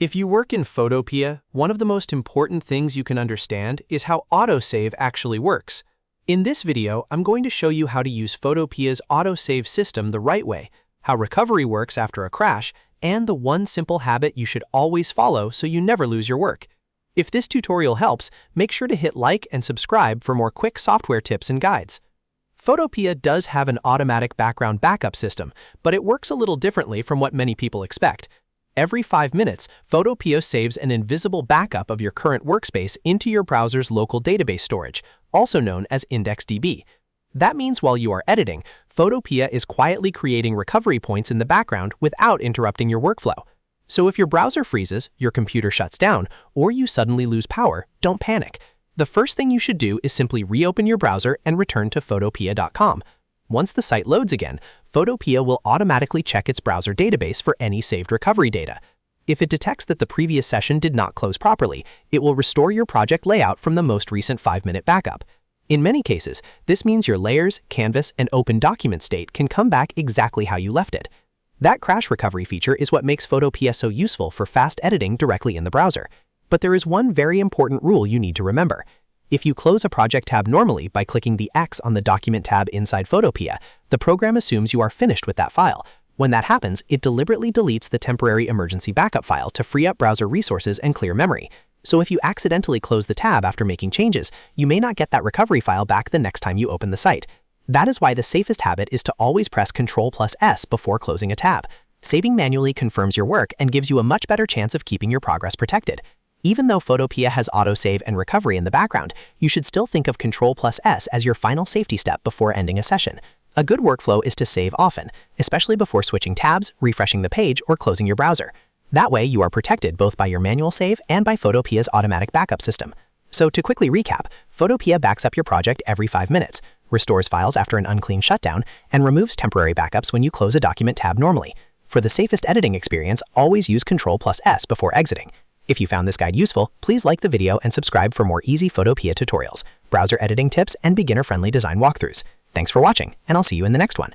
If you work in Photopea, one of the most important things you can understand is how Autosave actually works. In this video, I'm going to show you how to use Photopea's Autosave system the right way, how recovery works after a crash, and the one simple habit you should always follow so you never lose your work. If this tutorial helps, make sure to hit like and subscribe for more quick software tips and guides. Photopea does have an automatic background backup system, but it works a little differently from what many people expect. Every 5 minutes, Photopea saves an invisible backup of your current workspace into your browser's local database storage, also known as IndexedDB. That means while you are editing, Photopea is quietly creating recovery points in the background without interrupting your workflow. So if your browser freezes, your computer shuts down, or you suddenly lose power, don't panic. The first thing you should do is simply reopen your browser and return to photopea.com. Once the site loads again, Photopea will automatically check its browser database for any saved recovery data. If it detects that the previous session did not close properly, it will restore your project layout from the most recent 5-minute backup. In many cases, this means your layers, canvas, and open document state can come back exactly how you left it. That crash recovery feature is what makes Photopea so useful for fast editing directly in the browser. But there is one very important rule you need to remember. If you close a project tab normally by clicking the X on the Document tab inside Photopea, the program assumes you are finished with that file. When that happens, it deliberately deletes the temporary emergency backup file to free up browser resources and clear memory. So if you accidentally close the tab after making changes, you may not get that recovery file back the next time you open the site. That is why the safest habit is to always press Ctrl S before closing a tab. Saving manually confirms your work and gives you a much better chance of keeping your progress protected. Even though Photopea has autosave and recovery in the background, you should still think of Ctrl S as your final safety step before ending a session. A good workflow is to save often, especially before switching tabs, refreshing the page, or closing your browser. That way, you are protected both by your manual save and by Photopea's automatic backup system. So to quickly recap, Photopea backs up your project every 5 minutes, restores files after an unclean shutdown, and removes temporary backups when you close a document tab normally. For the safest editing experience, always use Ctrl S before exiting. If you found this guide useful, please like the video and subscribe for more easy Photopea tutorials, browser editing tips, and beginner-friendly design walkthroughs. Thanks for watching, and I'll see you in the next one.